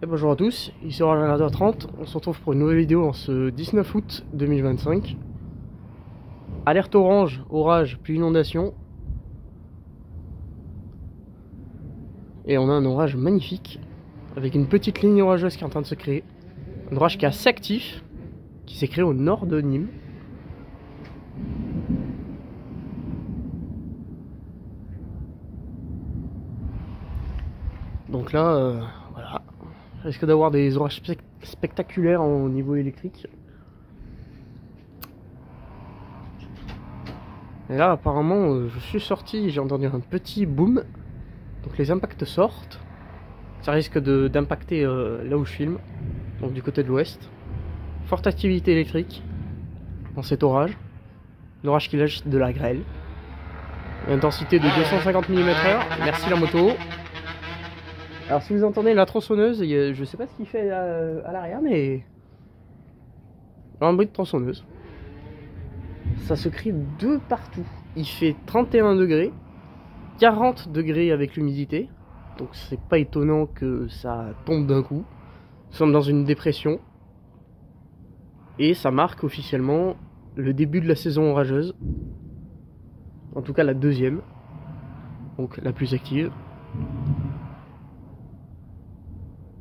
Et bonjour à tous, ici Orage 30, on se retrouve pour une nouvelle vidéo en ce 19 août 2025. Alerte orange, orage, puis inondation. Et on a un orage magnifique, avec une petite ligne orageuse qui est en train de se créer. Un orage qui est assez actif, qui s'est créé au nord de Nîmes. Donc là, voilà, je risque d'avoir des orages spectaculaires au niveau électrique. Et là, apparemment, je suis sorti, j'ai entendu un petit boom. Donc les impacts sortent. Ça risque d'impacter là où je filme, donc du côté de l'ouest. Forte activité électrique dans cet orage. L'orage qui lâche de la grêle. Une intensité de 250 mm/h. Merci la moto. Alors si vous entendez la tronçonneuse, je sais pas ce qu'il fait à l'arrière, mais un bruit de tronçonneuse. Ça se crée de partout. Il fait 31 degrés, 40 degrés avec l'humidité. Donc c'est pas étonnant que ça tombe d'un coup. Nous sommes dans une dépression. Et ça marque officiellement le début de la saison orageuse. En tout cas la deuxième. Donc la plus active.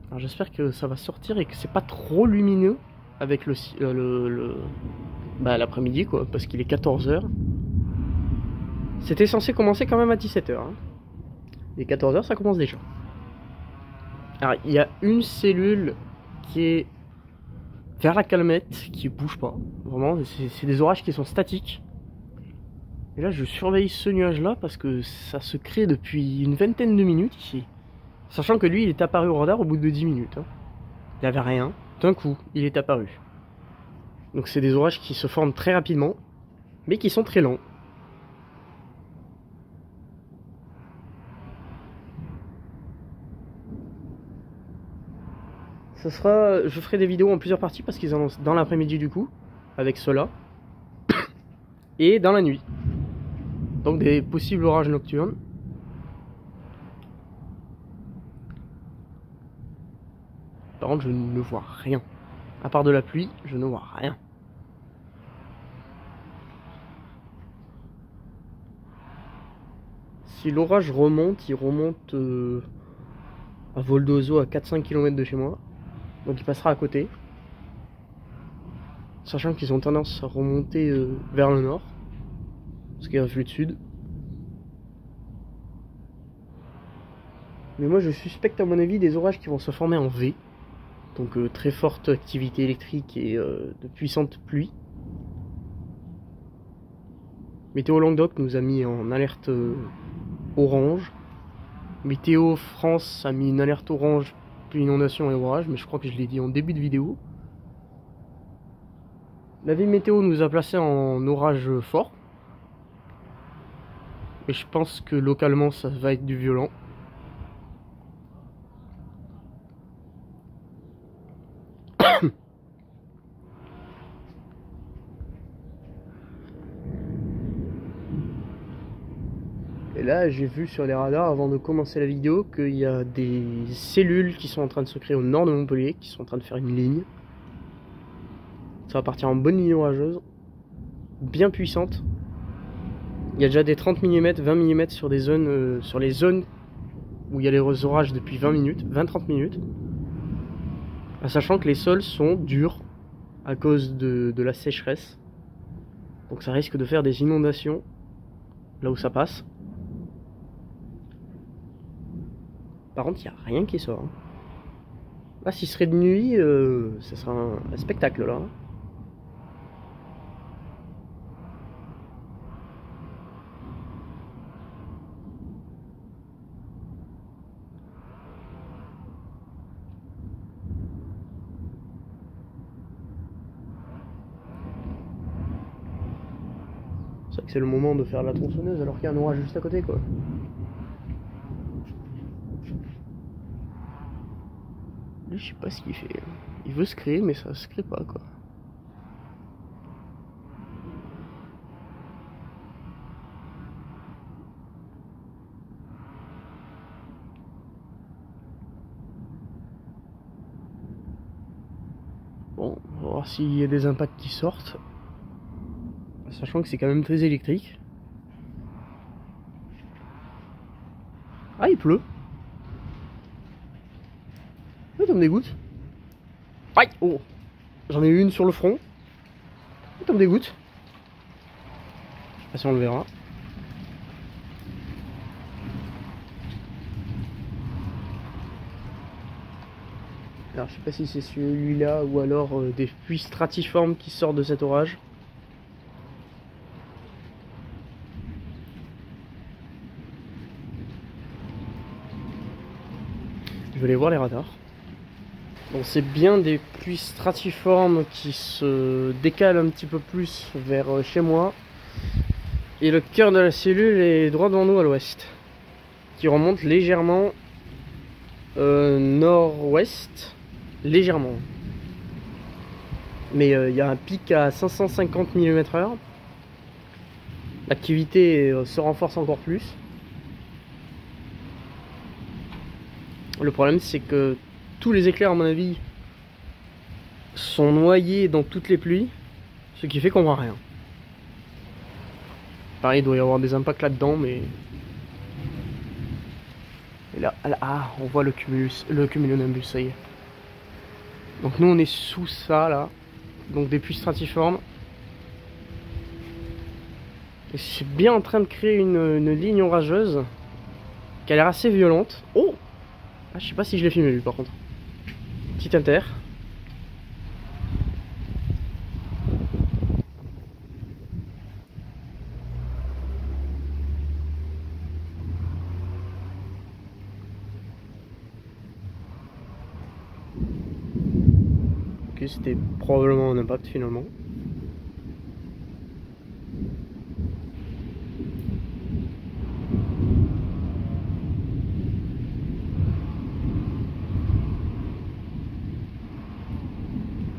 Alors j'espère que ça va sortir et que c'est pas trop lumineux avec l'après-midi quoi, parce qu'il est 14 h. C'était censé commencer quand même à 17 h. Hein. Et 14 h ça commence déjà. Alors il y a une cellule qui est vers la calmette, qui bouge pas. Vraiment, c'est des orages qui sont statiques. Et là je surveille ce nuage là parce que ça se crée depuis une vingtaine de minutes ici. Sachant que lui, il est apparu au radar au bout de 10 minutes. Hein. Il n'y avait rien. D'un coup, il est apparu. Donc c'est des orages qui se forment très rapidement, mais qui sont très lents. Je ferai des vidéos en plusieurs parties parce qu'ils annoncent dans l'après-midi du coup, avec cela, et dans la nuit. Donc des possibles orages nocturnes. Par contre, je ne vois rien. À part de la pluie, je ne vois rien. Si l'orage remonte, il remonte à vol d'oiseau à 4-5 km de chez moi. Donc il passera à côté. Sachant qu'ils ont tendance à remonter vers le nord. Parce qu'il y a un flux de sud. Mais moi je suspecte à mon avis des orages qui vont se former en V. Donc très forte activité électrique et de puissantes pluies. Météo Languedoc nous a mis en alerte orange. Météo France a mis une alerte orange, puis inondation et orage, mais je crois que je l'ai dit en début de vidéo. La ville météo nous a placé en orage fort. Et je pense que localement ça va être du violent. Et là j'ai vu sur les radars avant de commencer la vidéo qu'il y a des cellules qui sont en train de se créer au nord de Montpellier, qui sont en train de faire une ligne. Ça va partir en bonne ligne orageuse, bien puissante. Il y a déjà des 30 mm, 20 mm sur des zones, sur les zones où il y a les orages depuis 20 minutes, 20-30 minutes. Sachant que les sols sont durs à cause de la sécheresse. Donc ça risque de faire des inondations là où ça passe. Par contre, il n'y a rien qui sort. Hein. Là, s'il serait de nuit, ça serait un spectacle là. C'est vrai que c'est le moment de faire la tronçonneuse alors qu'il y a un orage juste à côté quoi. Lui je sais pas ce qu'il fait. Il veut se créer mais ça se crée pas quoi. Bon, on va voir s'il y a des impacts qui sortent. Sachant que c'est quand même très électrique. Ah, il pleut. Oui, ça me dégoûte. Aïe! Oh! J'en ai eu une sur le front. Ça me dégoûte. Je sais pas si on le verra. Alors je sais pas si c'est celui-là ou alors des pluies stratiformes qui sortent de cet orage. Je vais aller voir les radars. Donc c'est bien des pluies stratiformes qui se décalent un petit peu plus vers chez moi. Et le cœur de la cellule est droit devant nous à l'ouest. Qui remonte légèrement nord-ouest. Légèrement. Mais il y a un pic à 550 mm/h. L'activité se renforce encore plus. Le problème c'est que tous les éclairs à mon avis sont noyés dans toutes les pluies. Ce qui fait qu'on voit rien. Pareil, il doit y avoir des impacts là-dedans, mais... Et là, ah, on voit le cumulonimbus, ça y est. Donc nous on est sous ça là. Donc des pluies stratiformes. Et c'est bien en train de créer une ligne orageuse qui a l'air assez violente. Oh! Ah, je sais pas si je l'ai filmé lui par contre. Petit inter. Ok, c'était probablement un impact finalement.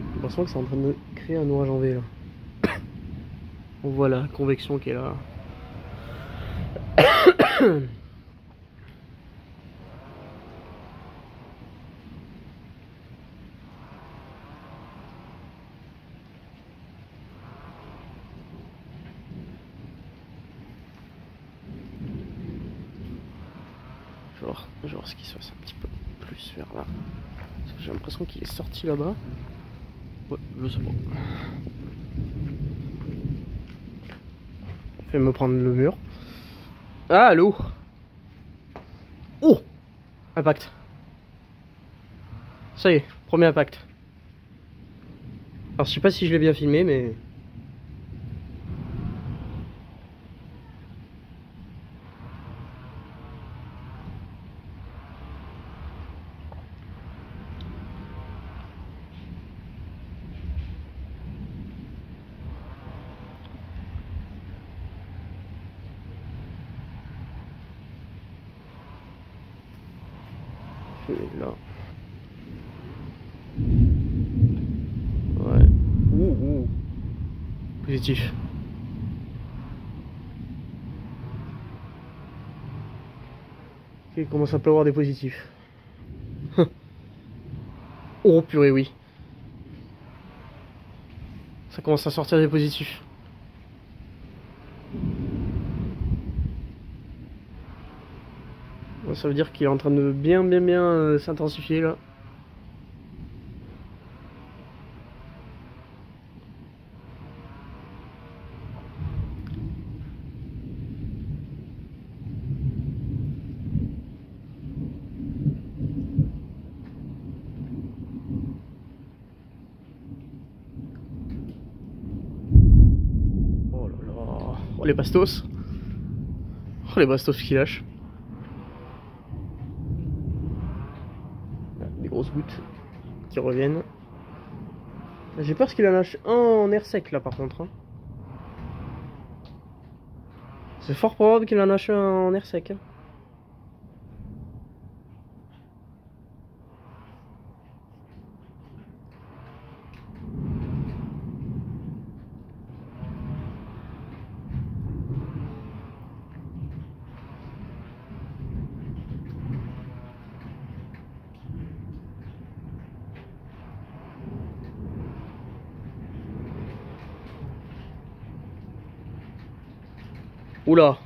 J'ai l'impression que c'est en train de créer un orage en V là. On voit la convection qui est là. Je vais voir ce qui se passe un petit peu plus vers là. Parce que j'ai l'impression qu'il est sorti là-bas. Ouais, je sais pas. Je vais me prendre le mur. Ah, allô. Oh! Impact. Ça y est, premier impact. Alors je sais pas si je l'ai bien filmé, mais... là. Ouais. Ouh. Positif. Ok, il commence à pleuvoir des positifs. Oh purée, oui. Ça commence à sortir des positifs. Ça veut dire qu'il est en train de bien s'intensifier là. Oh là là. Oh les bastos. Oh les bastos qui lâchent. Des grosses gouttes qui reviennent. J'ai peur qu'il en lâche un en air sec là par contre. Hein. C'est fort probable qu'il en lâche un en air sec. Hein. Oula.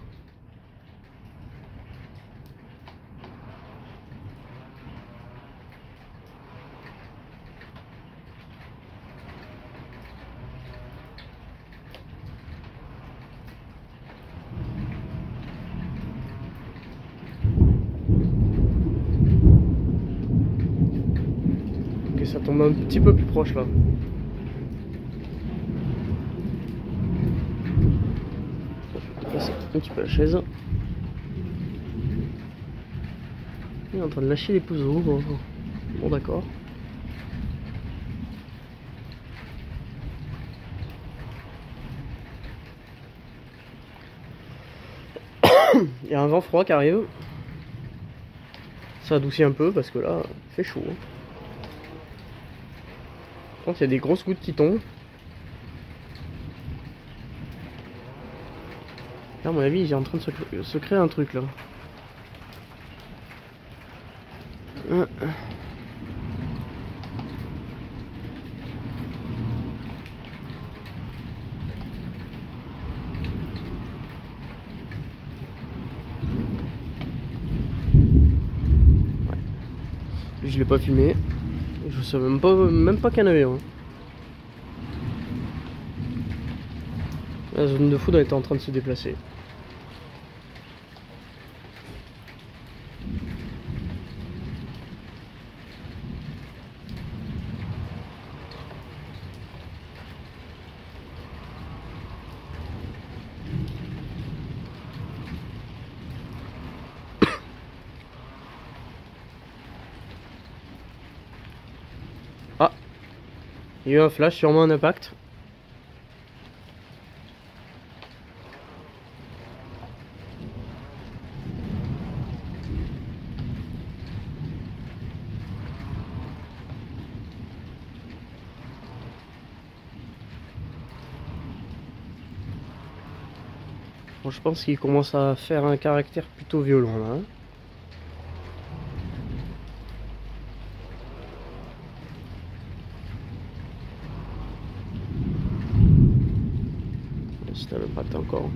Ok, ça tombe un petit peu plus proche là. Déplacer un petit peu la chaise. Il est en train de lâcher les pouzeaux. Bon d'accord. Il y a un vent froid qui arrive. Ça adoucit un peu parce que là, il fait chaud. Par contre, il y a des grosses gouttes qui tombent. Là, à mon avis, il est en train de se créer un truc là. Je l'ai pas filmé. Je savais même pas qu'il y en avait un. La zone de foudre était en train de se déplacer. Ah, il y a eu un flash, sûrement un impact. Bon, je pense qu'il commence à faire un caractère plutôt violent là. C'est un impact encore.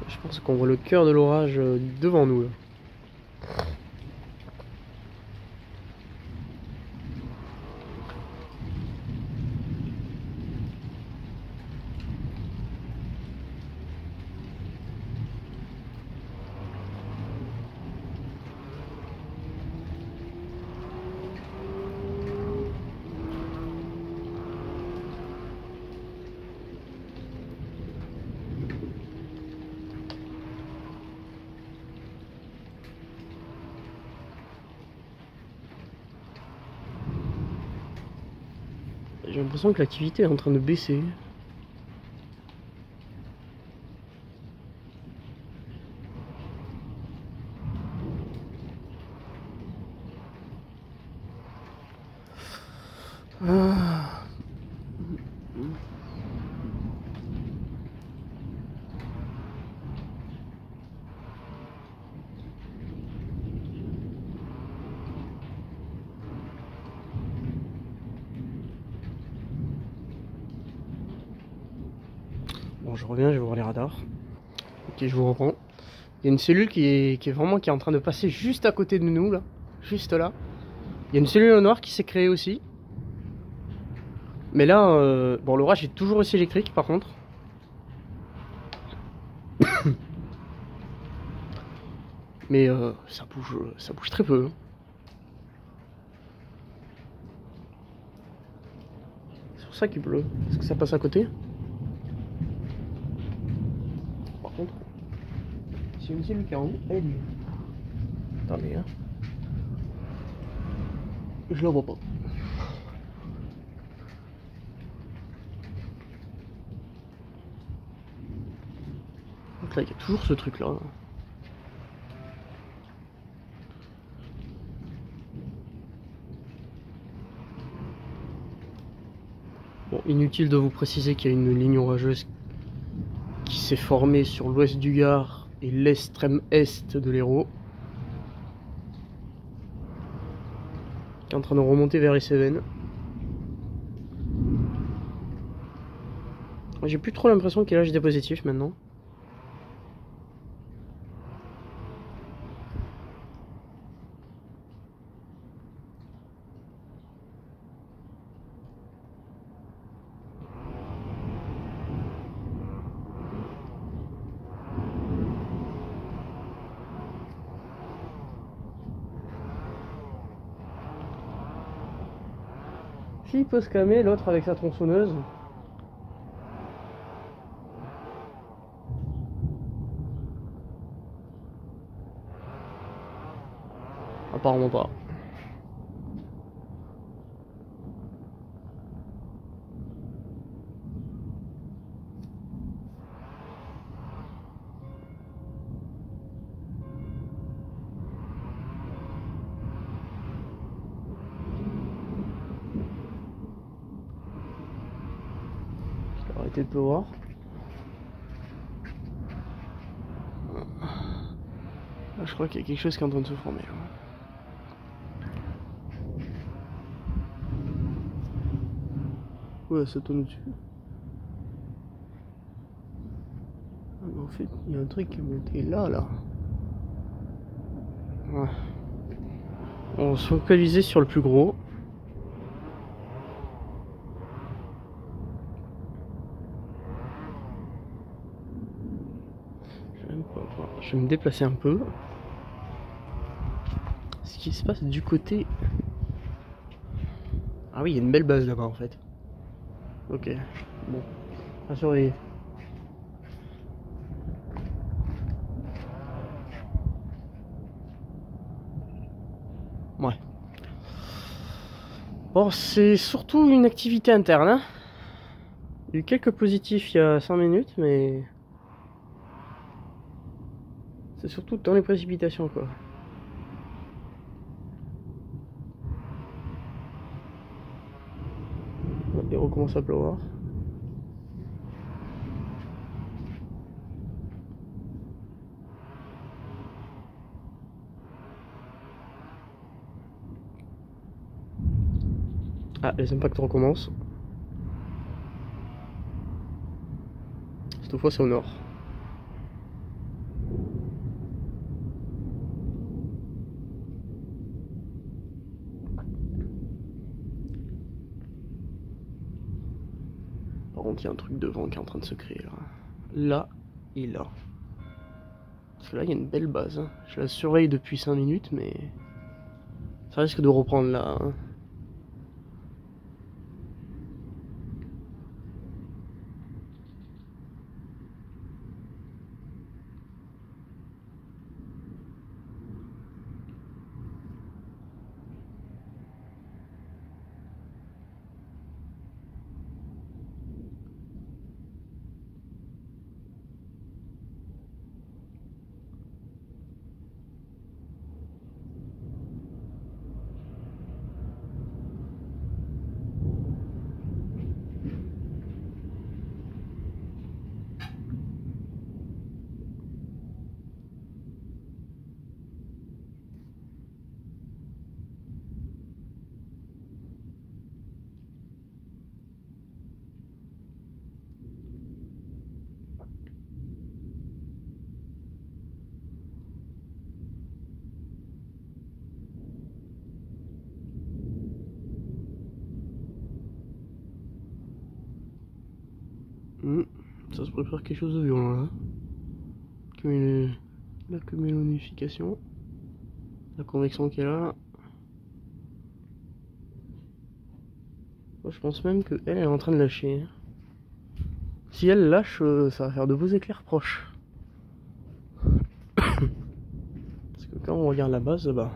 Je pense qu'on voit le cœur de l'orage devant nous là. J'ai l'impression que l'activité est en train de baisser. Ah. Bon, je reviens, je vais voir les radars. Ok, je vous reprends. Il y a une cellule qui est en train de passer juste à côté de nous là, juste là. Il y a une cellule noire qui s'est créée aussi. Mais là, bon, l'orage est toujours aussi électrique par contre. Mais ça bouge très peu. C'est pour ça qu'il pleut. Est-ce que ça passe à côté? Par contre, si une cellule qui est en haut, elle est nulle. Attendez, hein. Je la vois pas. Donc là, il y a toujours ce truc là. Bon, inutile de vous préciser qu'il y a une ligne orageuse qui s'est formée sur l'ouest du Gard et l'extrême est de l'Hérault. qui est en train de remonter vers les Cévennes. J'ai plus trop l'impression qu'il lâche des positifs maintenant. S'il peut se calmer, l'autre avec sa tronçonneuse. Apparemment pas. Je vais arrêter de pleuvoir. Là, je crois qu'il y a quelque chose qui est en train de se former. Là. Ouais, ça tourne dessus. Ah, mais en fait, il y a un truc qui est monté là. Ouais. On va se focaliser sur le plus gros. Je vais me déplacer un peu. Ce qui se passe du côté... Ah oui, il y a une belle base là-bas en fait. Ok, bon, à surveiller. Ouais. Bon, c'est surtout une activité interne. Hein. Il y a eu quelques positifs il y a 5 minutes, mais... C'est surtout dans les précipitations quoi. Il recommence à pleuvoir. Ah, les impacts recommencent. Cette fois c'est au nord. Par contre, il y a un truc devant qui est en train de se créer là. Là et là. Parce que là, il y a une belle base. Hein. Je la surveille depuis 5 minutes, mais ça risque de reprendre là. Hein. Ça se prépare quelque chose de violent là. La cumulonification. La convection qui est là. Moi, je pense même qu'elle est en train de lâcher. Si elle lâche, ça va faire de beaux éclairs proches. Parce que quand on regarde la base, bah...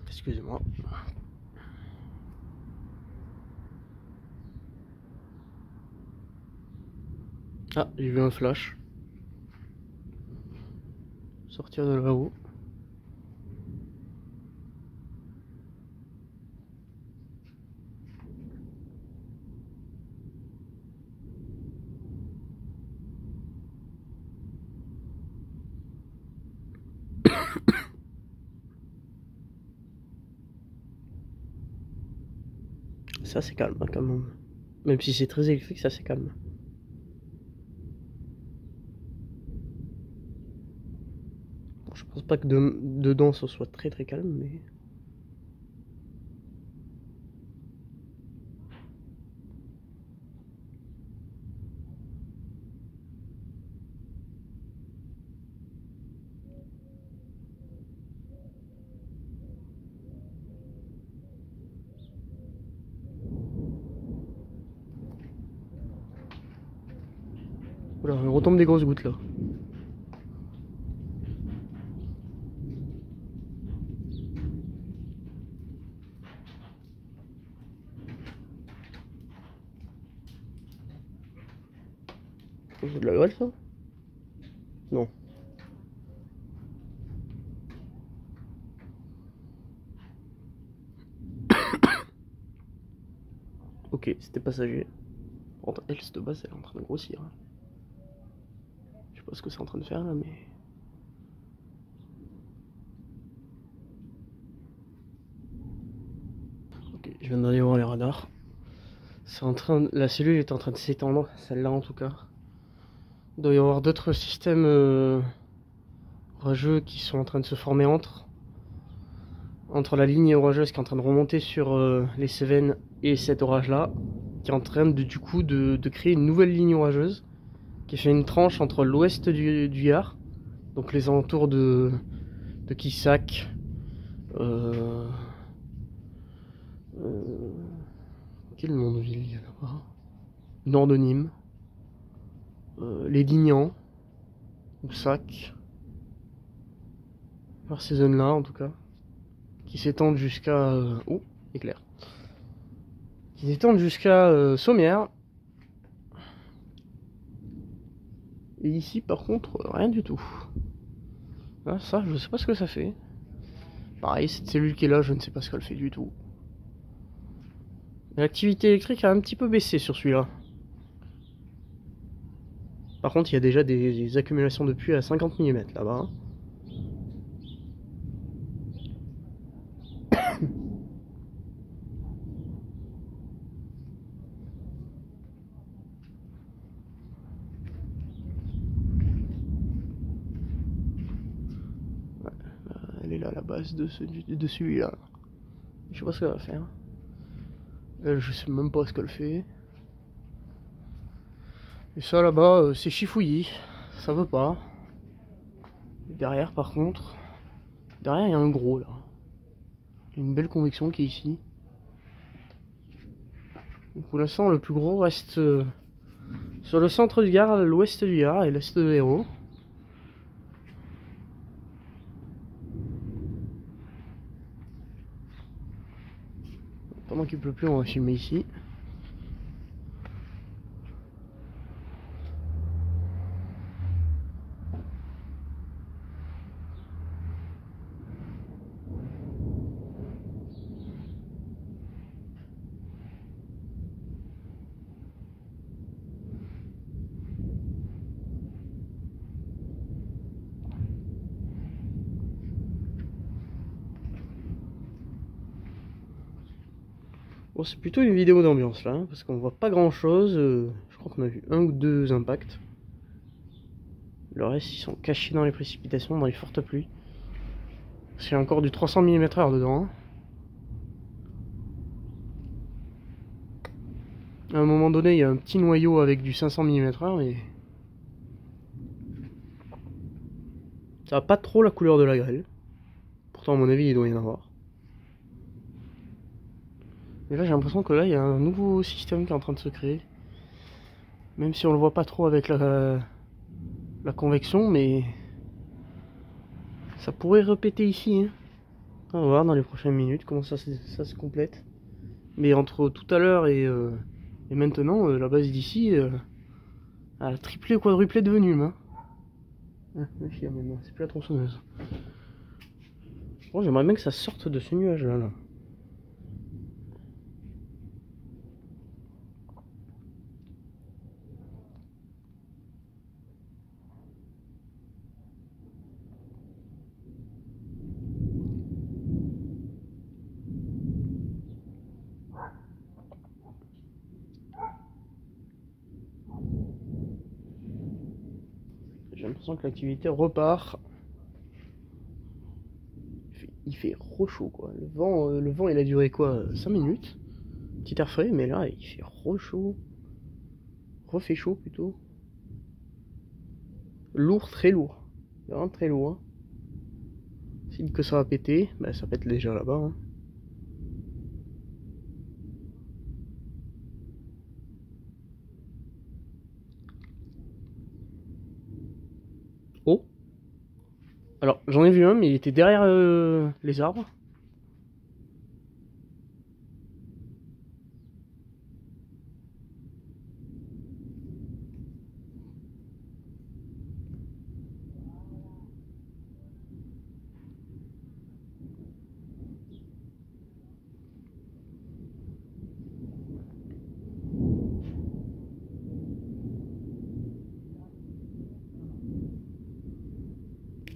Excusez-moi. Ah, j'ai vu un flash. Sortir de là-haut. Ça c'est calme quand même. Même si c'est très électrique, ça c'est calme. Bon, je pense pas que dedans ce soit très très calme, mais... Oula, il retombe des grosses gouttes là. C'est de la grêle ça? Non. Ok, c'était passager. Par contre, elle, cette base, elle est en train de grossir. Je sais pas ce que c'est en train de faire là, mais... Ok, je viens d'aller voir les radars. C'est en train la cellule est en train de s'étendre, celle-là en tout cas. Il doit y avoir d'autres systèmes orageux qui sont en train de se former entre la ligne orageuse qui est en train de remonter sur les Cévennes et cet orage-là, qui est en train de, du coup de créer une nouvelle ligne orageuse qui fait une tranche entre l'ouest du Gard, donc les alentours de Quissac, quel nom de ville il y a là-bas, nord de Nîmes, les Dignans, Houssac, par ces zones-là en tout cas, qui s'étendent jusqu'à... oh, éclair. Qui s'étendent jusqu'à Sommières. Et ici par contre, rien du tout. Ah, ça, je sais pas ce que ça fait. Pareil, cette cellule qui est là, je ne sais pas ce qu'elle fait du tout. L'activité électrique a un petit peu baissé sur celui-là. Par contre, il y a déjà des accumulations de pluie à 50 mm là-bas. Elle est là, la base de celui-là. Je sais pas ce qu'elle va faire. Elle, je sais même pas ce qu'elle fait. Et ça là-bas, c'est chifouillis. Ça veut pas. Et derrière, par contre, derrière, il y a un gros là. Une belle convection qui est ici. Donc, pour l'instant, le plus gros reste sur le centre du Gard, l'ouest du Gard et l'est de Hérault. Pendant qu'il pleut plus, on va filmer ici. Bon, c'est plutôt une vidéo d'ambiance là, parce qu'on voit pas grand chose. Je crois qu'on a vu un ou deux impacts. Le reste, ils sont cachés dans les précipitations, dans les fortes pluies. Parce qu'il y a encore du 300 mm/h dedans. Hein. À un moment donné, il y a un petit noyau avec du 500 mm/h, mais ça n'a pas trop la couleur de la grêle. Pourtant, à mon avis, il doit y en avoir. Mais là, j'ai l'impression que là, il y a un nouveau système qui est en train de se créer. Même si on le voit pas trop avec la convection, mais ça pourrait répéter ici. Hein. On va voir dans les prochaines minutes comment ça se complète. Mais entre tout à l'heure et maintenant, la base d'ici a triplé ou quadruplé de volume. Hein. Ah, maintenant, c'est plus la tronçonneuse. Bon, j'aimerais bien que ça sorte de ce nuage-là. Là. j'ai l'impression que l'activité repart. Il fait trop chaud quoi. Le vent il a duré quoi 5 minutes. Petit air frais, mais là il fait trop chaud. Refait chaud plutôt. Lourd, très lourd. Vraiment très lourd. Hein. Signe que ça va péter, bah ça pète déjà là-bas. Hein. Oh! Alors j'en ai vu un, mais il était derrière les arbres.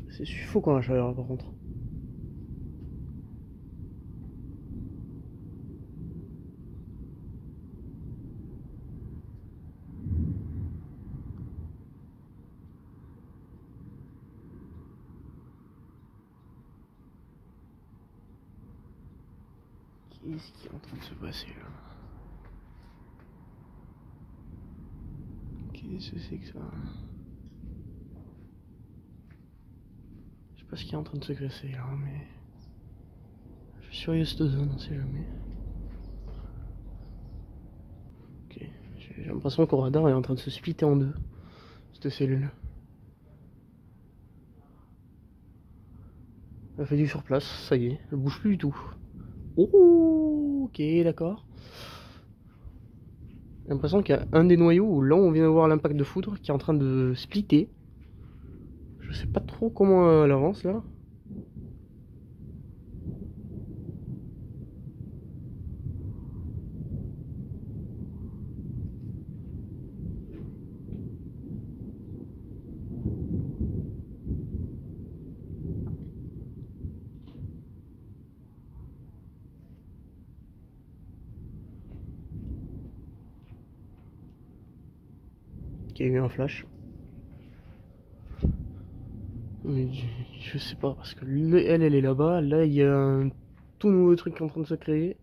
C'est suffocant la chaleur par contre. Qu'est-ce qui est en train de se passer là? Qu'est-ce que c'est que ça? Je sais pas ce qui est en train de se graisser là, mais... Je suis curieux cette zone, on sait jamais. Ok, j'ai l'impression qu'au radar est en train de se splitter en deux, cette cellule. Elle fait du surplace, ça y est, elle bouge plus du tout. Oh, ok, d'accord. J'ai l'impression qu'il y a un des noyaux où là on vient de voir l'impact de foudre qui est en train de splitter. Je sais pas trop comment elle avance là. Il y a eu un flash. Mais je sais pas, parce que elle est là-bas. Là, il y a un tout nouveau truc qui est en train de se créer.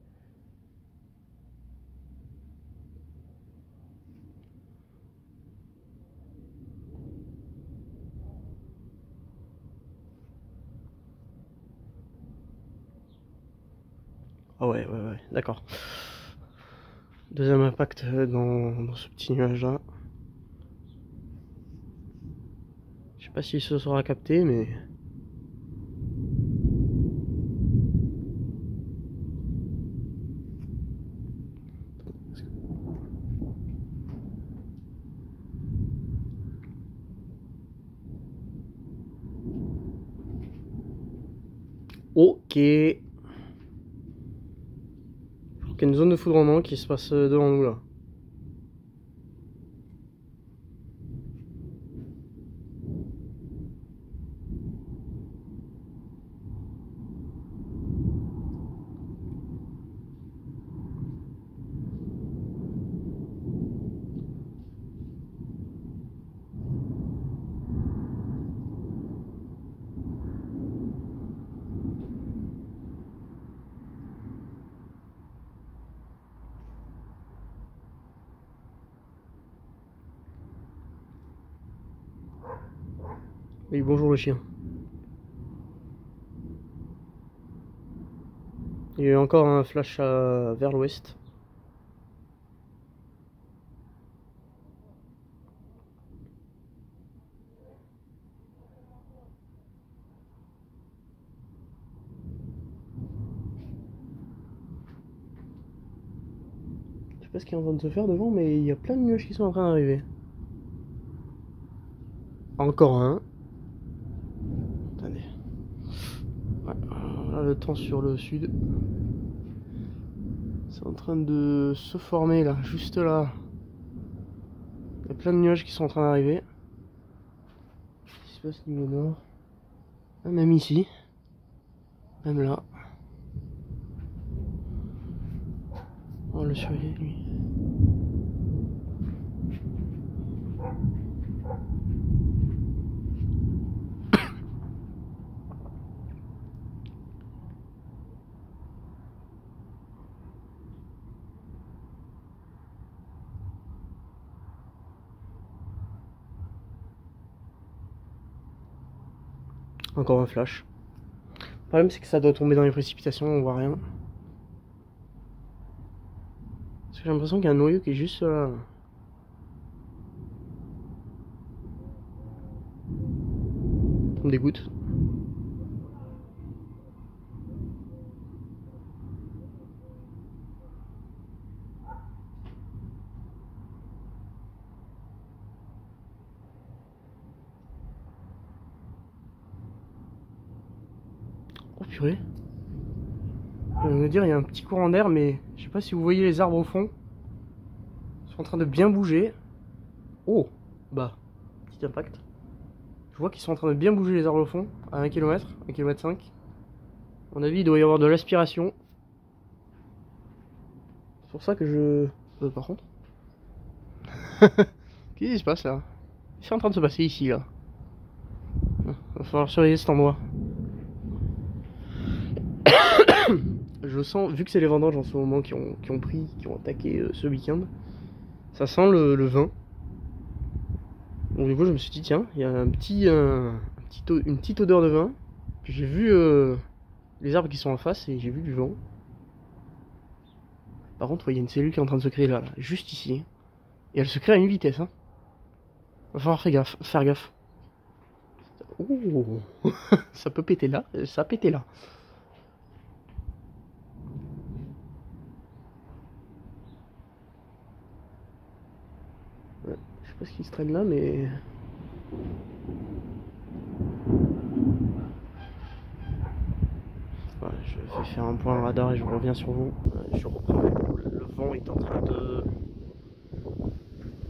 Ah ouais, d'accord. Deuxième impact dans ce petit nuage-là. Je sais pas si ce sera capté, mais... Ok. Il y a une zone de foudrement qui se passe devant nous là. Oui, bonjour le chien. Il y a eu encore un flash vers l'ouest. Je sais pas ce qui est en train de se faire devant, mais il y a plein de nuages qui sont en train d'arriver. Encore un. Attendez. Ouais, là, le temps sur le sud. C'est en train de se former là, juste là. Il y a plein de nuages qui sont en train d'arriver. Qu'est-ce qui se passe au niveau nord? Ah, même ici. Même là. On va le surveiller lui. Encore un flash. Le problème c'est que ça doit tomber dans les précipitations, on voit rien. Parce que j'ai l'impression qu'il y a un noyau qui est juste là. Ça me dégoûte. Oh purée. Je vais me dire, il y a un petit courant d'air, mais je sais pas si vous voyez les arbres au fond. Ils sont en train de bien bouger. Oh, bah, petit impact. Je vois qu'ils sont en train de bien bouger les arbres au fond, à 1 km, 1 km 5. À mon avis, il doit y avoir de l'aspiration. C'est pour ça que je... par contre... Qu'est-ce qui se passe là? Qu'est-ce qui est en train de se passer ici là? Va falloir surveiller cet endroit. Je sens, vu que c'est les vendanges en ce moment qui ont attaqué ce week-end, ça sent le vin. Donc du coup je me suis dit tiens, il y a une petite odeur de vin. Puis j'ai vu les arbres qui sont en face et j'ai vu du vent. Par contre il y a une cellule qui est en train de se créer là, juste ici. Et elle se crée à une vitesse. Hein. Va falloir faire gaffe. Oh ça peut péter là, ça a pété là. Je sais pas ce qui se traîne là, mais... Voilà, je vais faire un point radar et je reviens sur vous. Je reprends. Le vent est en train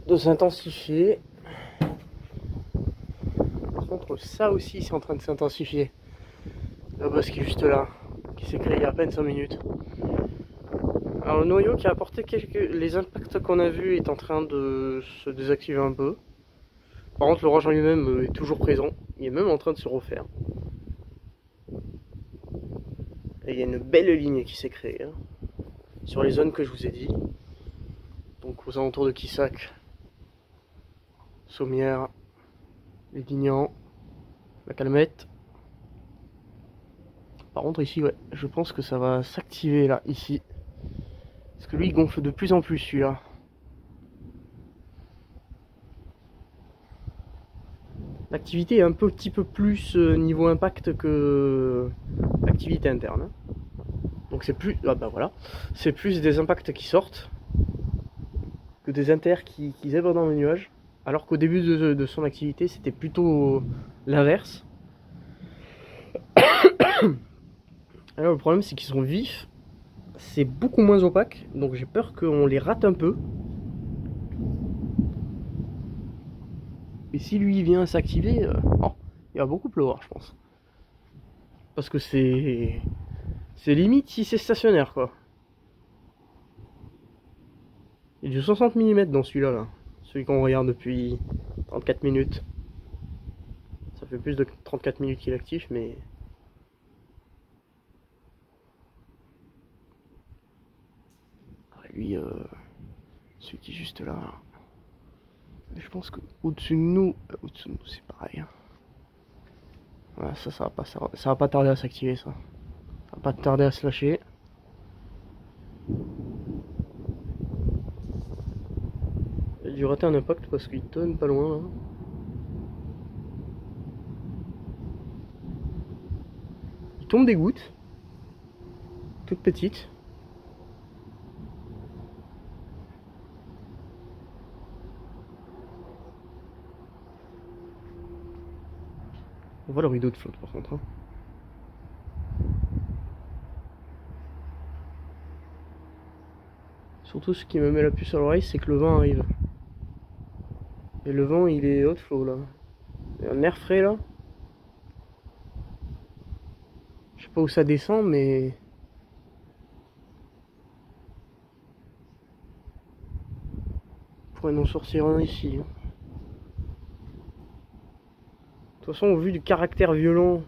de s'intensifier. Par contre, ça aussi c'est en train de s'intensifier. La bosse qui est juste là, qui s'est créée il y a à peine 5 minutes. Alors le noyau qui a apporté les impacts qu'on a vus est en train de se désactiver un peu. Par contre l'orage en lui-même est toujours présent, il est même en train de se refaire. Et il y a une belle ligne qui s'est créée hein, sur les zones que je vous ai dit. Donc aux alentours de Quissac, Sommières, les Dignans, la Calmette. Par contre ici ouais, je pense que ça va s'activer là, ici. Parce que lui il gonfle de plus en plus celui-là. L'activité est un petit peu plus niveau impact que l'activité interne. Hein. Donc c'est plus, ah bah voilà, c'est plus des impacts qui sortent que des inters qui zèbrent dans le nuage. Alors qu'au début de son activité c'était plutôt l'inverse. Alors le problème c'est qu'ils sont vifs, c'est beaucoup moins opaque, donc j'ai peur qu'on les rate un peu. Et si lui vient s'activer, oh, il va beaucoup pleuvoir je pense. Parce que c'est limite si c'est stationnaire quoi. Il y a du 60 mm dans celui-là, là. Celui qu'on regarde depuis 34 minutes. Ça fait plus de 34 minutes qu'il est actif, mais... Lui, celui qui est juste là. Je pense qu'au-dessus de nous, c'est pareil. Hein. Voilà, ça va pas tarder à s'activer, ça. Ça va pas tarder à se lâcher. J'ai dû rater un impact parce qu'il tonne pas loin, là. Il tombe des gouttes. Toutes petites. On voit le rideau de flotte par contre. Hein. Surtout ce qui me met la puce à l'oreille, c'est que le vent arrive. Et le vent il est haut de flot là. Il y a un air frais là. Je sais pas où ça descend mais... On pourrait en sortir un ici. Hein. De toute façon au vu du caractère violent,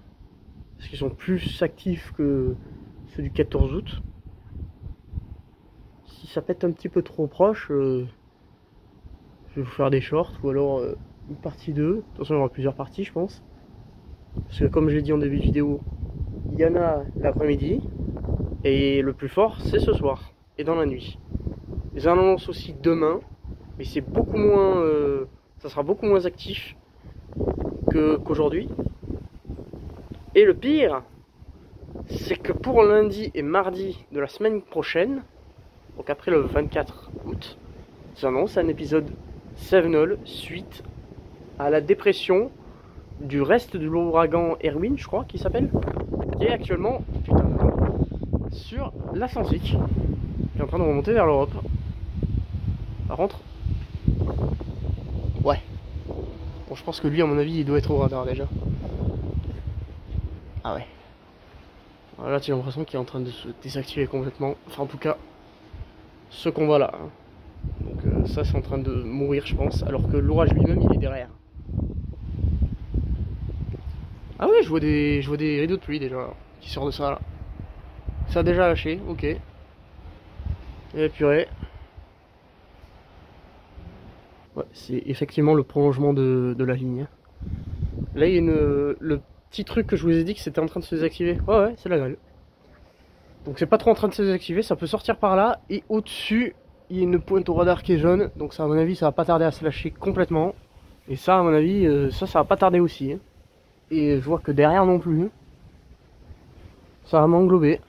parce qu'ils sont plus actifs que ceux du 14 août. Si ça pète un petit peu trop proche, je vais vous faire des shorts ou alors une partie 2. De toute façon il y aura plusieurs parties je pense. Parce que comme je l'ai dit en début de vidéo, il y en a l'après-midi. Et le plus fort, c'est ce soir. Et dans la nuit. Ils en annoncent aussi demain. Mais c'est beaucoup moins... ça sera beaucoup moins actif qu'aujourd'hui. Et le pire, c'est que pour lundi et mardi de la semaine prochaine, donc après le 24 août, j'annonce un épisode Sevenol suite à la dépression du reste de l'ouragan Erwin, je crois qu'il s'appelle, qui est actuellement sur l'Atlantique, qui est en train de remonter vers l'Europe. Par contre, ouais. Bon, je pense que lui, à mon avis, il doit être au radar déjà. Ah ouais. Là, tu as l'impression qu'il est en train de se désactiver complètement. Enfin, en tout cas, ce qu'on voit là. Donc ça, c'est en train de mourir, je pense. Alors que l'orage lui-même, il est derrière. Ah ouais, je vois des rideaux de pluie déjà qui sortent de ça là. Ça a déjà lâché, ok. Et purée. Ouais, c'est effectivement le prolongement de la ligne. Là, il y a le petit truc que je vous ai dit que c'était en train de se désactiver. Ouais, c'est la grêle. Donc c'est pas trop en train de se désactiver, ça peut sortir par là. Et au-dessus, il y a une pointe au radar qui est jaune. Donc ça, à mon avis, ça va pas tarder à se lâcher complètement. Et ça, à mon avis, ça va pas tarder aussi. Et je vois que derrière non plus. Ça va m'englober.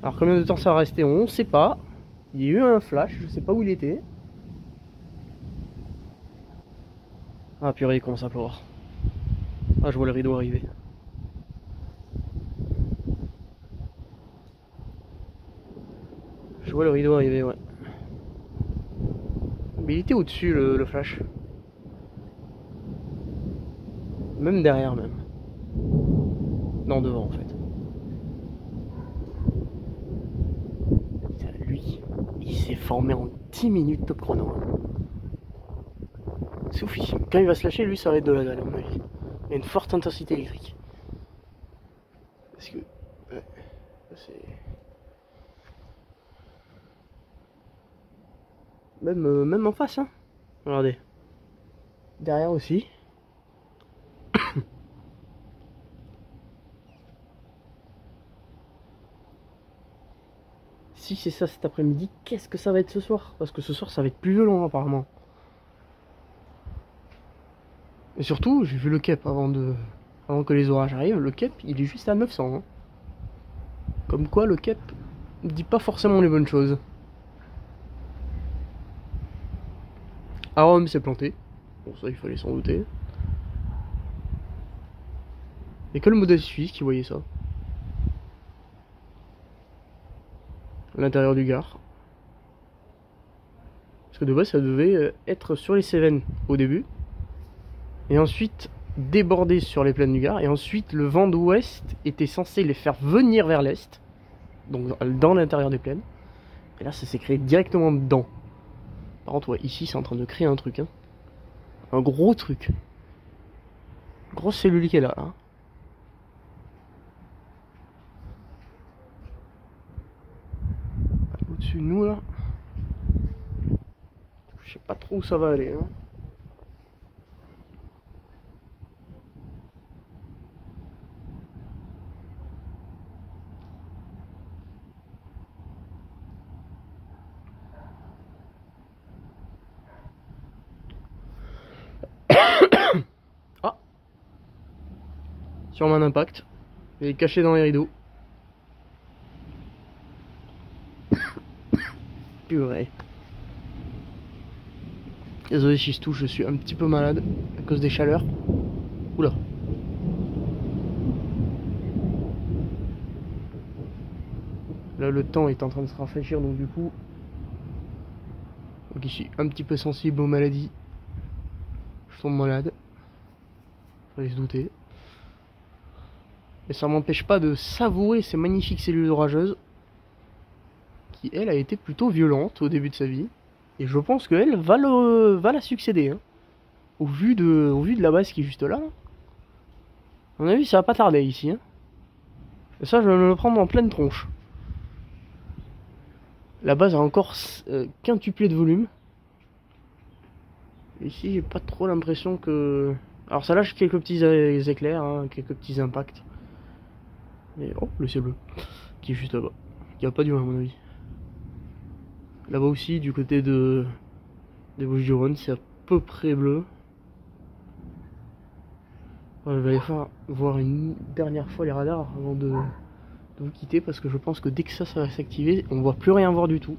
Alors combien de temps ça va rester, on ne sait pas. Il y a eu un flash, je sais pas où il était. Ah purée, il commence à pleuvoir. Ah, je vois le rideau arriver. Je vois le rideau arriver, ouais. Mais il était au-dessus le flash. Même derrière même. Non, devant en fait. Putain, lui, il s'est formé en 10 minutes top chrono. C'est oufissime. Quand il va se lâcher, lui, ça va être de la grêle à mon avis. Il y a une forte intensité électrique. Parce que... ouais, c'est... Même en face, hein. Regardez. Derrière aussi. Si c'est ça cet après-midi, qu'est-ce que ça va être ce soir? Parce que ce soir, ça va être plus violent apparemment. Et surtout, j'ai vu le cap avant que les orages arrivent. Le cap, il est juste à 900. Hein. Comme quoi, le cap ne dit pas forcément les bonnes choses. Arum s'est planté. Bon, ça, il fallait s'en douter. Et que le modèle suisse qui voyait ça. À l'intérieur du Gard. Parce que de base, ça devait être sur les Cévennes au début. Et ensuite, déborder sur les plaines du Gard. Et ensuite, le vent d'ouest était censé les faire venir vers l'est. Donc dans l'intérieur des plaines. Et là, ça s'est créé directement dedans. Par contre, ouais, ici, c'est en train de créer un truc. Hein. Un gros truc. Grosse cellule qui est là. Hein. Au-dessus de nous, là. Je sais pas trop où ça va aller. Hein. Ah, sûrement un impact. Il est caché dans les rideaux. Purée. Désolé si je touche, je suis un petit peu malade à cause des chaleurs. Oula. Là, le temps est en train de se rafraîchir, donc du coup... Donc ici, un petit peu sensible aux maladies. Je tombe malade. Fallait se douter. Mais ça m'empêche pas de savourer ces magnifiques cellules orageuses. Qui, elle, a été plutôt violente au début de sa vie. Et je pense qu'elle va la succéder. Hein. Au vu de la base qui est juste là. À mon avis, ça va pas tarder ici. Hein. Et ça, je vais me le prendre en pleine tronche. La base a encore quintuplé de volume. Ici, j'ai pas trop l'impression que Alors ça lâche quelques petits éclairs, hein, quelques petits impacts. Mais oh, le ciel bleu, qui est juste là-bas. Il n'y a pas du vent à mon avis. Là-bas aussi, du côté des Bouches-du-Rhône, c'est à peu près bleu. Je vais aller voir une dernière fois les radars avant de vous quitter, parce que je pense que dès que ça va s'activer, on ne va plus rien voir du tout.